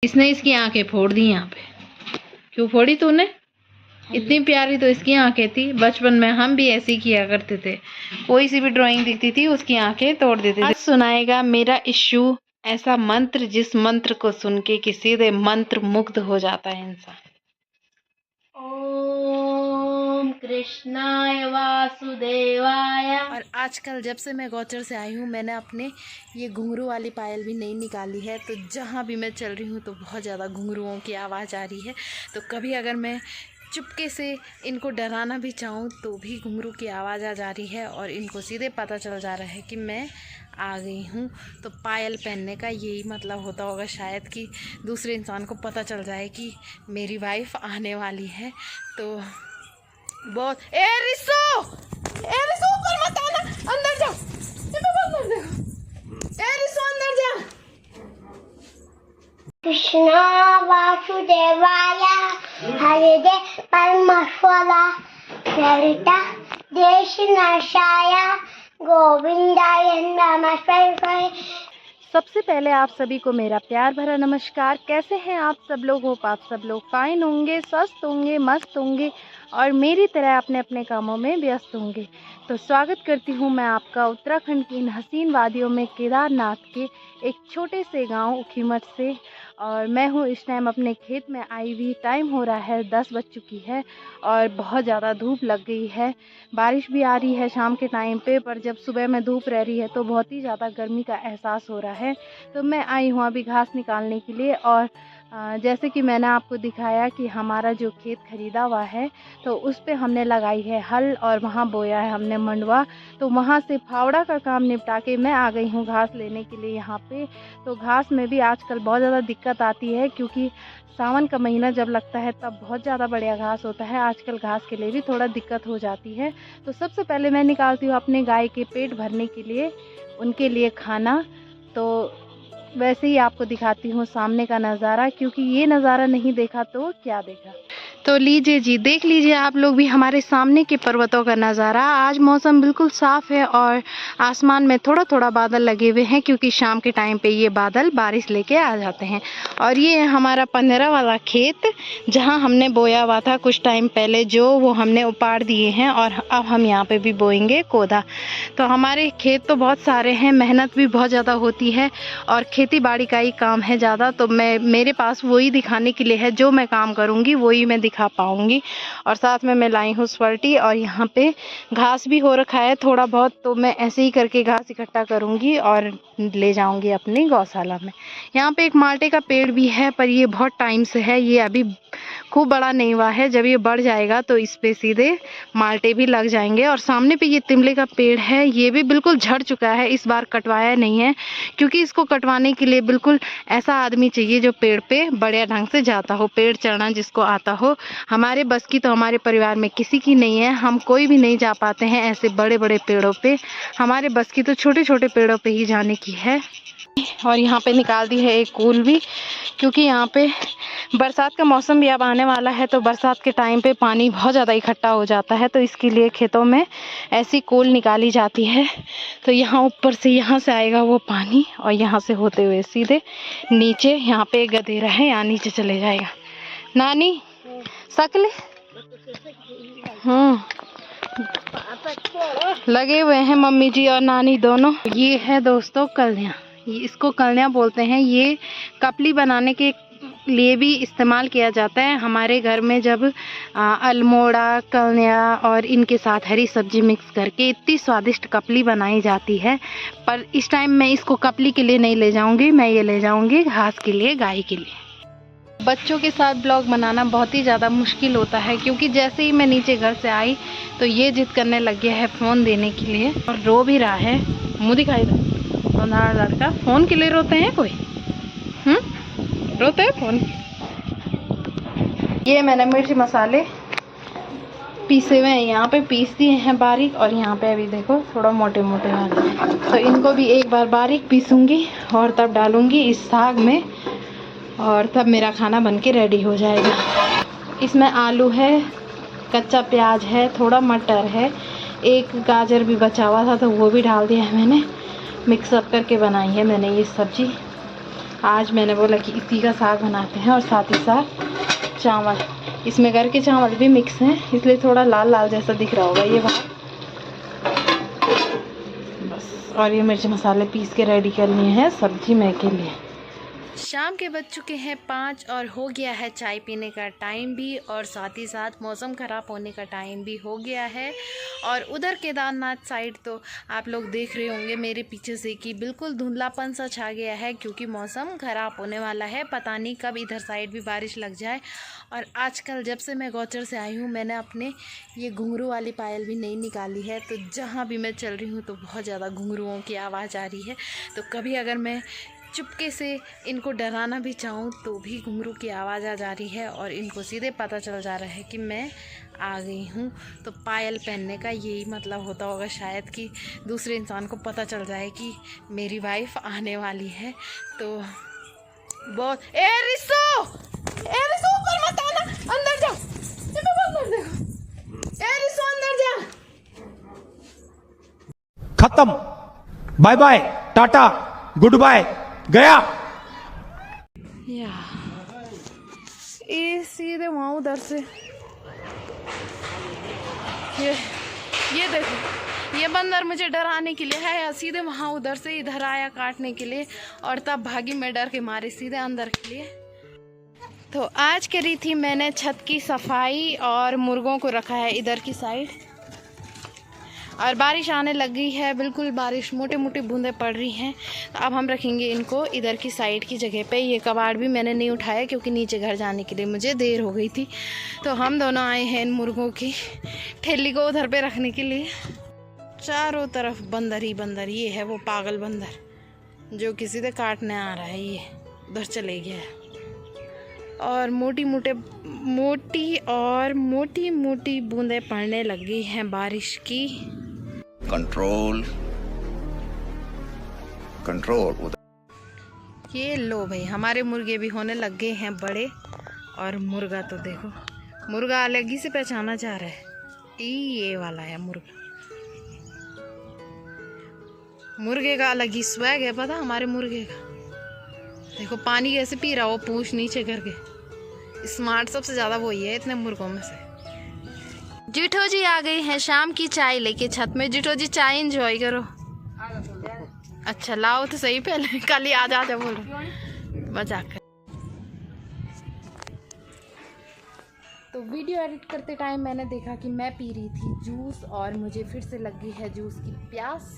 इसने इसकी आंखें फोड़ दी यहाँ पे। क्यों फोड़ी तूने? इतनी प्यारी तो इसकी आंखें थी। बचपन में हम भी ऐसे ही किया करते थे, कोई सी भी ड्राइंग दिखती थी उसकी आंखें तोड़ देते थे। आज सुनाएगा मेरा इशू ऐसा मंत्र जिस मंत्र को सुन के कि सीधे मंत्र मुग्ध हो जाता है इंसान। ओम कृष्णाय वासुदेवाय। और आजकल जब से मैं गौचर से आई हूँ मैंने अपने ये घुंघरू वाली पायल भी नहीं निकाली है, तो जहाँ भी मैं चल रही हूँ तो बहुत ज़्यादा घुंघरुओं की आवाज़ आ रही है। तो कभी अगर मैं चुपके से इनको डराना भी चाहूँ तो भी घुंघरू की आवाज़ आ जा रही है और इनको सीधे पता चल जा रहा है कि मैं आ गई हूँ। तो पायल पहनने का यही मतलब होता होगा शायद कि दूसरे इंसान को पता चल जाए कि मेरी वाइफ आने वाली है। तो बहुत ए रिसो ऊपर मत आना, अंदर जा। ए रिसो अंदर जा। कृष्णा वासुदेवाय हरिदे परमेश्वरा ललिता देशनाशाय गोविंदाय नमः। सबसे पहले आप सभी को मेरा प्यार भरा नमस्कार। कैसे हैं आप सब लोग? होप आप सब लोग फाइन होंगे, स्वस्थ होंगे, मस्त होंगे और मेरी तरह अपने अपने कामों में व्यस्त होंगे। तो स्वागत करती हूं मैं आपका उत्तराखंड की इन हसीन वादियों में केदारनाथ के एक छोटे से गांव उखीमठ से। और मैं हूं इस टाइम अपने खेत में आई हुई। टाइम हो रहा है 10 बज चुकी है और बहुत ज़्यादा धूप लग गई है। बारिश भी आ रही है शाम के टाइम पे, पर जब सुबह में धूप रह रही है तो बहुत ही ज़्यादा गर्मी का एहसास हो रहा है। तो मैं आई हूँ अभी घास निकालने के लिए। और जैसे कि मैंने आपको दिखाया कि हमारा जो खेत खरीदा हुआ है तो उस पे हमने लगाई है हल और वहाँ बोया है हमने मंडवा। तो वहाँ से फावड़ा का काम निपटा के मैं आ गई हूँ घास लेने के लिए यहाँ पे। तो घास में भी आजकल बहुत ज़्यादा दिक्कत आती है क्योंकि सावन का महीना जब लगता है तब बहुत ज़्यादा बढ़िया घास होता है। आजकल घास के लिए भी थोड़ा दिक्कत हो जाती है। तो सबसे पहले मैं निकालती हूँ अपने गाय के पेट भरने के लिए, उनके लिए खाना। तो वैसे ही आपको दिखाती हूँ सामने का नज़ारा, क्योंकि ये नज़ारा नहीं देखा तो क्या देखा। तो लीजिए जी, देख लीजिए आप लोग भी हमारे सामने के पर्वतों का नज़ारा। आज मौसम बिल्कुल साफ़ है और आसमान में थोड़ा थोड़ा बादल लगे हुए हैं क्योंकि शाम के टाइम पे ये बादल बारिश लेके आ जाते हैं। और ये है हमारा 15 वाला खेत जहाँ हमने बोया हुआ था कुछ टाइम पहले, जो वो हमने उपाड़ दिए हैं और अब हम यहाँ पे भी बोएंगे कोदा। तो हमारे खेत तो बहुत सारे हैं, मेहनत भी बहुत ज़्यादा होती है और खेती बाड़ी का ही काम है ज़्यादा। तो मेरे पास वही दिखाने के लिए है, जो मैं काम करूँगी वही मैं दिखा पाऊंगी। और साथ में मैं लाई हूँ स्वर्टी और यहाँ पे घास भी हो रखा है थोड़ा बहुत। तो मैं ऐसे ही करके घास इकट्ठा करूँगी और ले जाऊँगी अपनी गौशाला में। यहाँ पे एक माल्टे का पेड़ भी है पर ये बहुत टाइम से है, ये अभी खूब बड़ा नहीं हुआ है। जब ये बढ़ जाएगा तो इस पे सीधे माल्टे भी लग जाएंगे। और सामने पे ये तिमले का पेड़ है, ये भी बिल्कुल झड़ चुका है, इस बार कटवाया नहीं है क्योंकि इसको कटवाने के लिए बिल्कुल ऐसा आदमी चाहिए जो पेड़ पे बढ़िया ढंग से जाता हो, पेड़ चढ़ना जिसको आता हो। हमारे बस की तो हमारे परिवार में किसी की नहीं है, हम कोई भी नहीं जा पाते हैं ऐसे बड़े बड़े पेड़ों पे। हमारे बस की तो छोटे छोटे पेड़ों पे ही जाने की है। और यहाँ पे निकाल दी है एक कूल भी, क्योंकि यहाँ पे बरसात का मौसम भी अब आने वाला है तो बरसात के टाइम पे पानी बहुत ज़्यादा इकट्ठा हो जाता है। तो इसके लिए खेतों में ऐसी कूल निकाली जाती है। तो यहाँ ऊपर से यहाँ से आएगा वो पानी और यहाँ से होते हुए सीधे नीचे यहाँ पे एक गधेरा है, यहाँ नीचे चले जाएगा। नानी सकले लगे हुए हैं मम्मी जी और नानी दोनों। ये है दोस्तों कलियाँ, इसको कलियाँ बोलते हैं। ये कपली बनाने के लिए भी इस्तेमाल किया जाता है। हमारे घर में जब अल्मोड़ा, कलियाँ और इनके साथ हरी सब्जी मिक्स करके इतनी स्वादिष्ट कपली बनाई जाती है। पर इस टाइम मैं इसको कपली के लिए नहीं ले जाऊंगी, मैं ये ले जाऊंगी घास के लिए, गाय के लिए। बच्चों के साथ ब्लॉग बनाना बहुत ही ज़्यादा मुश्किल होता है क्योंकि जैसे ही मैं नीचे घर से आई तो ये जिद करने लग गया है फ़ोन देने के लिए और रो भी रहा है। मुँह दिखाई दे लड़का, फ़ोन के लिए रोते हैं कोई? रोते हैं फ़ोन। ये मैंने मिर्च मसाले पीसे हुए हैं, यहाँ पे पीस दिए हैं बारीक और यहाँ पे अभी देखो थोड़ा मोटे मोटे वाले हैं। तो इनको भी एक बार बारीक पीसूँगी और तब डालूँगी इस साग में और तब मेरा खाना बनके रेडी हो जाएगा। इसमें आलू है, कच्चा प्याज है, थोड़ा मटर है, एक गाजर भी बचा हुआ था तो वो भी डाल दिया है मैंने। मिक्सअप करके बनाई है मैंने ये सब्ज़ी। आज मैंने बोला कि इसी का साग बनाते हैं और साथ ही साथ चावल। इसमें घर के चावल भी मिक्स हैं, इसलिए थोड़ा लाल लाल जैसा दिख रहा होगा ये बात। बस, और ये मिर्च मसाले पीस के रेडी कर लिए हैं सब्जी में के लिए। शाम के बज चुके हैं 5 और हो गया है चाय पीने का टाइम भी, और साथ ही साथ मौसम ख़राब होने का टाइम भी हो गया है। और उधर केदारनाथ साइड तो आप लोग देख रहे होंगे मेरे पीछे से कि बिल्कुल धुंधलापन सा छा गया है, क्योंकि मौसम ख़राब होने वाला है। पता नहीं कब इधर साइड भी बारिश लग जाए। और आजकल जब से मैं गौचर से आई हूँ, मैंने अपने ये घुंघरू वाली पायल भी नहीं निकाली है। तो जहाँ भी मैं चल रही हूँ तो बहुत ज़्यादा घुंघरुओं की आवाज़ आ रही है। तो कभी अगर मैं चुपके से इनको डराना भी चाहूँ तो भी घुंघरू की आवाज़ आ जा रही है, और इनको सीधे पता चल जा रहा है कि मैं आ गई हूँ। तो पायल पहनने का यही मतलब होता होगा शायद, कि दूसरे इंसान को पता चल जाए कि मेरी वाइफ आने वाली है। तो बहुत ए रिसो ऊपर मत आना, अंदर जा। ए रिसो अंदर जा। खत्म, bye bye, tata, good bye, गया। ये सीधे वहाँ उधर से ये देखो, ये बंदर मुझे डराने के लिए है, या सीधे वहाँ उधर से इधर आया काटने के लिए, और तब भागी मैं डर के मारे सीधे अंदर के लिए। तो आज करी थी मैंने छत की सफाई और मुर्गों को रखा है इधर की साइड, और बारिश आने लग गई है। बिल्कुल बारिश मोटे मोटे बूंदें पड़ रही हैं। तो अब हम रखेंगे इनको इधर की साइड की जगह पे। ये कबाड़ भी मैंने नहीं उठाया क्योंकि नीचे घर जाने के लिए मुझे देर हो गई थी। तो हम दोनों आए हैं इन मुर्गों की ठेली को उधर पे रखने के लिए। चारों तरफ बंदर ही बंदर। ये है वो पागल बंदर जो किसी से काटने आ रहा है, ये उधर चले गया है। और मोटी मोटी बूंदें पड़ने लग गई हैं बारिश की। कंट्रोल। ये लो भाई, हमारे मुर्गे भी होने लग गए हैं बड़े। और मुर्गा तो देखो, मुर्गा अलग ही से पहचाना जा रहा है। ये वाला है मुर्गा। मुर्गे का अलग ही स्वैग है, पता हमारे मुर्गे का। देखो पानी कैसे पी रहा हो, पूंछ नीचे करके। स्मार्ट सबसे ज्यादा वही है इतने मुर्गों में से। जिठो जी आ गई हैं शाम की चाय लेके छत में। जिठो जी चाय एंजॉय करो। अच्छा लाओ तो सही, पहले कल ही आ जा बोल मजाक कर। तो वीडियो एडिट करते टाइम मैंने देखा कि मैं पी रही थी जूस, और मुझे फिर से लग गई है जूस की प्यास।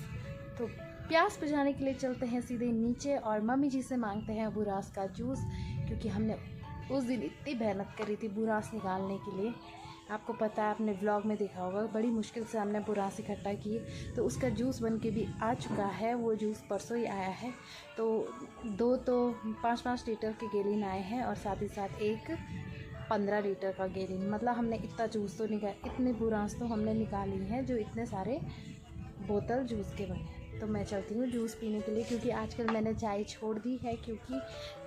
तो प्यास बुझाने के लिए चलते हैं सीधे नीचे और मम्मी जी से मांगते हैं बुरास का जूस, क्योंकि हमने उस दिन इतनी मेहनत करी थी बुरास निकालने के लिए। आपको पता है, आपने व्लॉग में देखा होगा, बड़ी मुश्किल से हमने बुरास इकट्ठा की। तो उसका जूस बन के भी आ चुका है। वो जूस परसों ही आया है। तो 5-5 लीटर के गैलन आए हैं, और साथ ही साथ एक 15 लीटर का गैलन। मतलब हमने इतना जूस तो इतने बुरास तो हमने निकाली हैं जो इतने सारे बोतल जूस के बने। तो मैं चलती हूँ जूस पीने के लिए, क्योंकि आजकल मैंने चाय छोड़ दी है, क्योंकि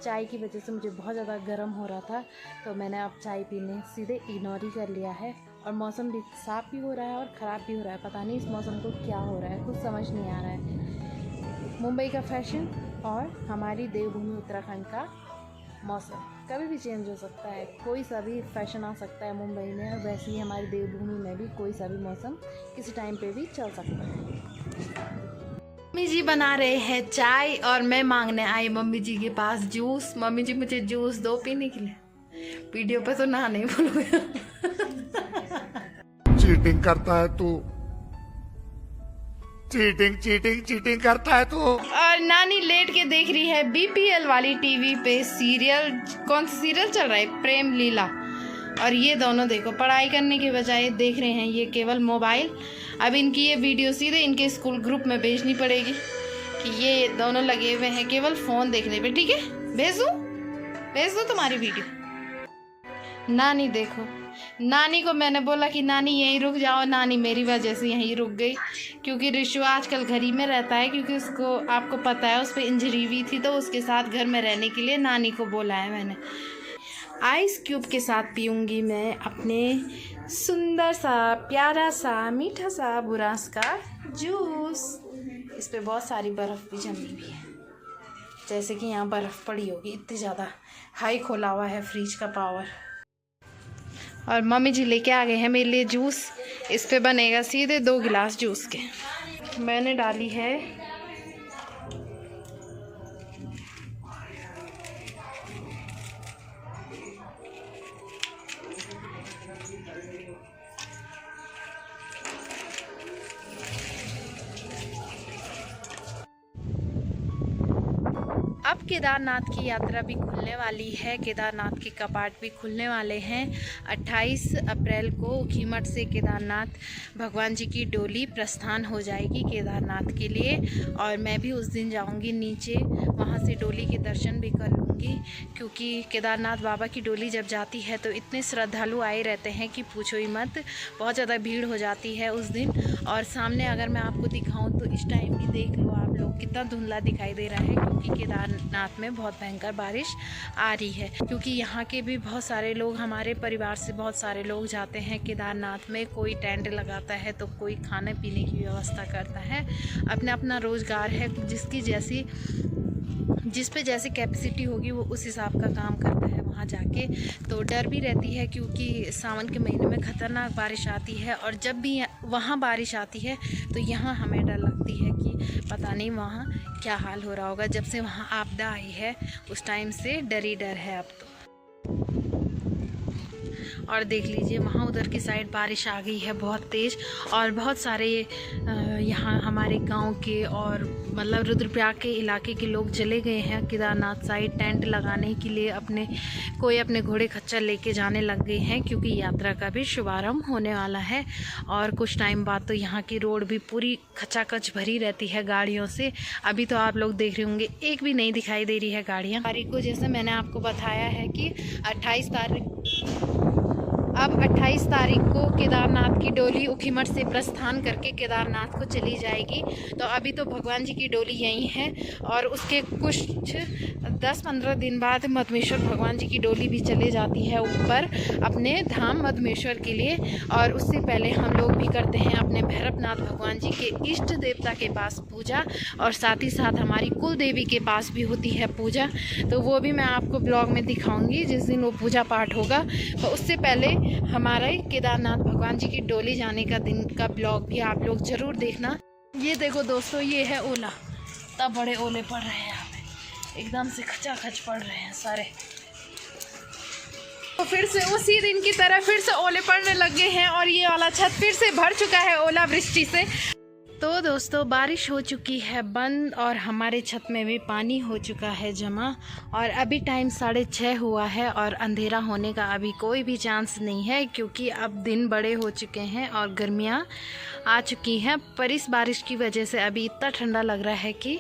चाय की वजह से मुझे बहुत ज़्यादा गर्म हो रहा था। तो मैंने अब चाय पीने सीधे इग्नोर ही कर लिया है। और मौसम भी साफ़ भी हो रहा है और ख़राब भी हो रहा है। पता नहीं इस मौसम को क्या हो रहा है, कुछ समझ नहीं आ रहा है। मुंबई का फैशन और हमारी देवभूमि उत्तराखंड का मौसम कभी भी चेंज हो सकता है। कोई सा भी फैशन आ सकता है मुंबई में, और वैसे ही हमारी देवभूमि में भी कोई सा भी मौसम किसी टाइम पे भी चल सकता है। मम्मी जी बना रहे हैं चाय, और मैं मांगने आई मम्मी जी के पास जूस। मम्मी जी मुझे जूस दो पीने के लिए। वीडियो पे तो ना नहीं बोलूँगा। चीटिंग करता है तू, चीटिंग करता है तू। और नानी लेट के देख रही है BPL वाली टीवी पे सीरियल। कौन सा सीरियल चल रहा है? प्रेम लीला। और ये दोनों देखो पढ़ाई करने के बजाय देख रहे हैं ये केवल मोबाइल। अब इनकी ये वीडियो सीधे इनके स्कूल ग्रुप में भेजनी पड़ेगी कि ये दोनों लगे हुए हैं केवल फ़ोन देखने पे। ठीक है, भेज दो तुम्हारी वीडियो। नानी देखो, नानी को मैंने बोला कि नानी यहीं रुक जाओ, नानी मेरी वजह से यहीं रुक गई। क्योंकि रिशु आजकल घर ही में रहता है, क्योंकि उसको आपको पता है उस पर इंजरी हुई थी। तो उसके साथ घर में रहने के लिए नानी को बोला है मैंने। आइस क्यूब के साथ पीऊँगी मैं अपने सुंदर सा प्यारा सा मीठा सा बुरास का जूस। इस पे बहुत सारी बर्फ़ भी जमी हुई है। जैसे कि यहाँ बर्फ़ पड़ी होगी, इतनी ज़्यादा हाई खोला हुआ है फ्रिज का पावर। और मम्मी जी लेके आ गए हैं मेरे लिए जूस। इस पे बनेगा सीधे 2 गिलास जूस के। मैंने डाली है अब केदारनाथ की यात्रा भी खुलने वाली है। केदारनाथ के कपाट भी खुलने वाले हैं। 28 अप्रैल को ऊखीमठ से केदारनाथ भगवान जी की डोली प्रस्थान हो जाएगी केदारनाथ के लिए, और मैं भी उस दिन जाऊंगी नीचे, वहां से डोली के दर्शन भी कर लूँगी। क्योंकि केदारनाथ बाबा की डोली जब जाती है तो इतने श्रद्धालु आए रहते हैं कि पूछो ही मत, बहुत ज़्यादा भीड़ हो जाती है उस दिन। और सामने अगर मैं आपको दिखाऊं तो इस टाइम भी देख लो आप लोग, कितना धुंधला दिखाई दे रहा है, क्योंकि केदारनाथ में बहुत भयंकर बारिश आ रही है। क्योंकि यहाँ के भी बहुत सारे लोग, हमारे परिवार से बहुत सारे लोग जाते हैं केदारनाथ में। कोई टेंट लगाता है तो कोई खाने पीने की व्यवस्था करता है। अपना अपना रोज़गार है, जिस पे जैसी कैपेसिटी होगी वो उस हिसाब का काम करता है वहाँ जाके। तो डर भी रहती है क्योंकि सावन के महीने में ख़तरनाक बारिश आती है, और जब भी वहाँ बारिश आती है तो यहाँ हमें डर लगती है कि पता नहीं वहाँ क्या हाल हो रहा होगा। जब से वहाँ आपदा आई है उस टाइम से डर ही डर है अब तो। और देख लीजिए वहाँ उधर की साइड बारिश आ गई है बहुत तेज़, और बहुत सारे यहाँ हमारे गांव के और मतलब रुद्रप्रयाग के इलाके के लोग चले गए हैं केदारनाथ साइड टेंट लगाने के लिए। कोई अपने घोड़े खच्चर लेके जाने लग गए हैं, क्योंकि यात्रा का भी शुभारंभ होने वाला है। और कुछ टाइम बाद तो यहाँ की रोड भी पूरी खचाखच भरी रहती है गाड़ियों से। अभी तो आप लोग देख रहे होंगे एक भी नहीं दिखाई दे रही है गाड़ियाँ। तारीख को जैसे मैंने आपको बताया है कि 28 तारीख को केदारनाथ की डोली ऊखीमठ से प्रस्थान करके केदारनाथ को चली जाएगी। तो अभी तो भगवान जी की डोली यहीं है, और उसके कुछ 10-15 दिन बाद मधमेश्वर भगवान जी की डोली भी चले जाती है ऊपर अपने धाम मधमेश्वर के लिए। और उससे पहले हम लोग भी करते हैं अपने भैरवनाथ भगवान जी के इष्ट देवता के पास पूजा, और साथ ही साथ हमारी कुल देवी के पास भी होती है पूजा। तो वो भी मैं आपको ब्लॉग में दिखाऊंगी जिस दिन वो पूजा पाठ होगा। तो उससे पहले हमारे केदारनाथ भगवान जी की डोली जाने का दिन का ब्लॉग भी आप लोग ज़रूर देखना। ये देखो दोस्तों, ये है ओला। तब बड़े ओले पड़ रहे हैं यहाँ पे, एकदम से खचाखच पड़ रहे हैं सारे। तो फिर से उसी दिन की तरह फिर से ओले पड़ने लगे हैं, और ये वाला छत फिर से भर चुका है ओला वृष्टि से। तो दोस्तों बारिश हो चुकी है बंद, और हमारे छत में भी पानी हो चुका है जमा। और अभी टाइम 6:30 हुआ है, और अंधेरा होने का अभी कोई भी चांस नहीं है, क्योंकि अब दिन बड़े हो चुके हैं और गर्मियाँ आ चुकी हैं। पर इस बारिश की वजह से अभी इतना ठंडा लग रहा है कि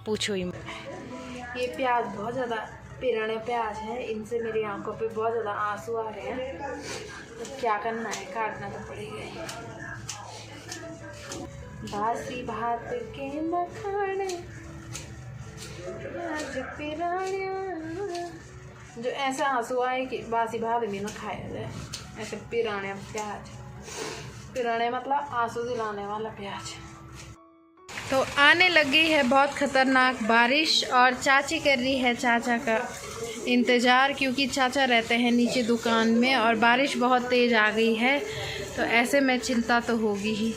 पूछो ही मत। ये प्याज बहुत ज़्यादा पिराने प्याज हैं, इनसे मेरी आंखों पे बहुत ज़्यादा आंसू आ रहे हैं। तो क्या करना है, काटना तो पड़ेगा। बासी भात के मखाने आज पिराने, जो ऐसा आंसू आए कि बासी भात भी ना खाया जाए, ऐसे पिराने प्याज। पिराने मतलब आंसू दिलाने वाला प्याज। तो आने लगी है बहुत ख़तरनाक बारिश, और चाची कर रही है चाचा का इंतज़ार, क्योंकि चाचा रहते हैं नीचे दुकान में, और बारिश बहुत तेज़ आ गई है। तो ऐसे में चिंता तो होगी ही।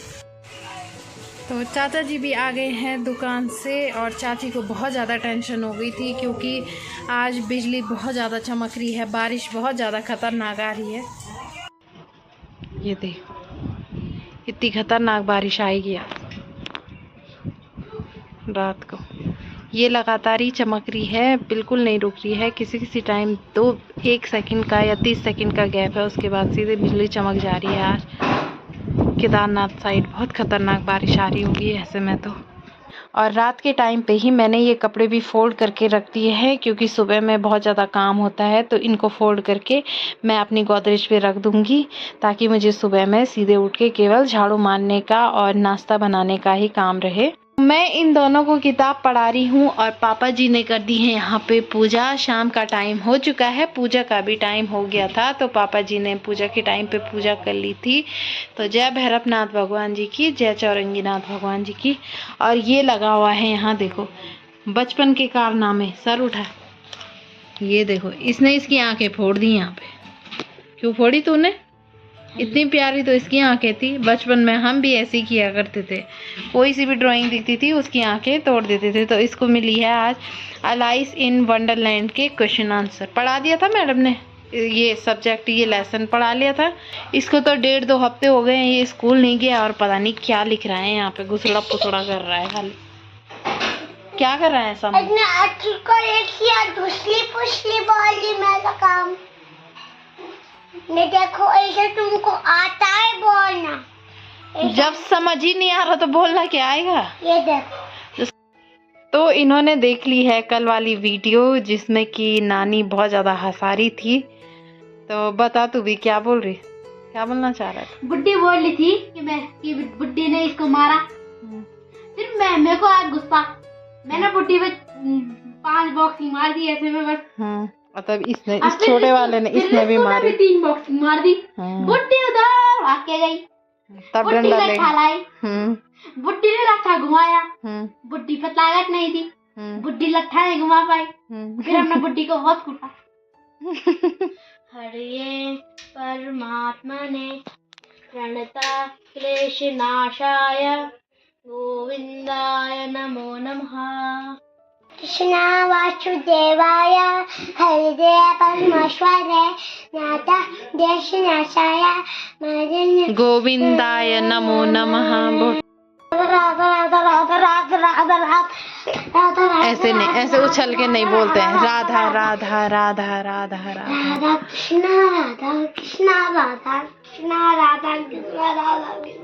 तो चाचा जी भी आ गए हैं दुकान से, और चाची को बहुत ज़्यादा टेंशन हो गई थी, क्योंकि आज बिजली बहुत ज़्यादा चमक रही है, बारिश बहुत ज़्यादा ख़तरनाक आ रही है। ये देखो इतनी ख़तरनाक बारिश आएगी आज रात को। ये लगातार ही चमक रही है, बिल्कुल नहीं रुक रही है। किसी टाइम 1 सेकंड का या 30 सेकंड का गैप है, उसके बाद सीधे बिजली चमक जा रही है। आज केदारनाथ साइड बहुत ख़तरनाक बारिश आ रही होगी ऐसे में तो। और रात के टाइम पे ही मैंने ये कपड़े भी फोल्ड करके रख दिए हैं, क्योंकि सुबह में बहुत ज़्यादा काम होता है। तो इनको फोल्ड करके मैं अपनी गोदरेज पे रख दूँगी, ताकि मुझे सुबह में सीधे उठ के केवल झाड़ू मारने का और नाश्ता बनाने का ही काम रहे। मैं इन दोनों को किताब पढ़ा रही हूँ, और पापा जी ने कर दी है यहाँ पे पूजा। शाम का टाइम हो चुका है, पूजा का भी टाइम हो गया था, तो पापा जी ने पूजा के टाइम पे पूजा कर ली थी। तो जय भैरवनाथ भगवान जी की, जय चौरंगीनाथ भगवान जी की। और ये लगा हुआ है यहाँ देखो, बचपन के कारनामे। सर उठा। ये देखो, इसने इसकी आंखें फोड़ दी यहाँ पे। क्यों फोड़ी तूने? इतनी प्यारी तो इसकी आंखें थी। बचपन में हम भी ऐसे ही किया करते थे, कोई सी भी ड्राइंग दिखती थी उसकी आंखें तोड़ देते थे। तो इसको मिली है आज अलाइस इन वंडरलैंड के क्वेश्चन आंसर। पढ़ा दिया था मैडम ने, ये सब्जेक्ट, ये लेसन पढ़ा लिया था। इसको तो 1.5-2 हफ्ते हो गए हैं ये स्कूल नहीं गया और पता नहीं क्या लिख रहा है यहाँ पे, घुसड़ा पुसड़ा कर रहा है खाली। क्या कर रहा है सब? इतना अच्छी को एक घुसली पुसली बोली मेरा काम। ये देखो, ऐसे तुमको आता है बोलना। जब समझ ही नहीं आ रहा तो बोलना क्या आएगा? ये देखो। तो इन्होंने देख ली है कल वाली वीडियो जिसमें कि नानी बहुत ज़्यादा हंसा रही थी। तो बता तू भी क्या बोल रही, क्या बोलना चाह रहा है? बुड्ढी बोल रही थी कि बुड्ढी ने इसको मारा। फिर मेरे को आज गुस्सा, मैंने बुड्ढी पे 5 बॉक्सिंग मार दी ऐसे में बस। मतलब इसने, इस छोटे वाले ने, इसने भी मारी। 3 बॉक्सिंग मार दी। बुड्ढी उधर भाग के गई, तब डंडा ले। बुड्ढी ने लट्ठा घुमाया, बुड्ढी पर ताकत नहीं थी, बुड्ढी लट्ठा नहीं घुमा पाई। फिर हमने बुड्ढी को बहुत कूटा। हरे परमात्मा ने प्रणता क्लेश नाशाय गोविंदाय नमो नमः। कृष्णा वासुदेवाय हरे परमेश्वराय नाथा देश नाशाय गोविंदाय नमो नमः। ऐसे नहीं, ऐसे उछल के नहीं बोलते हैं। राधा राधा राधा राधा राधा राधा कृष्णा राधा कृष्णा राधा कृष्णा राधा कृष्णा राधा कृष्णा।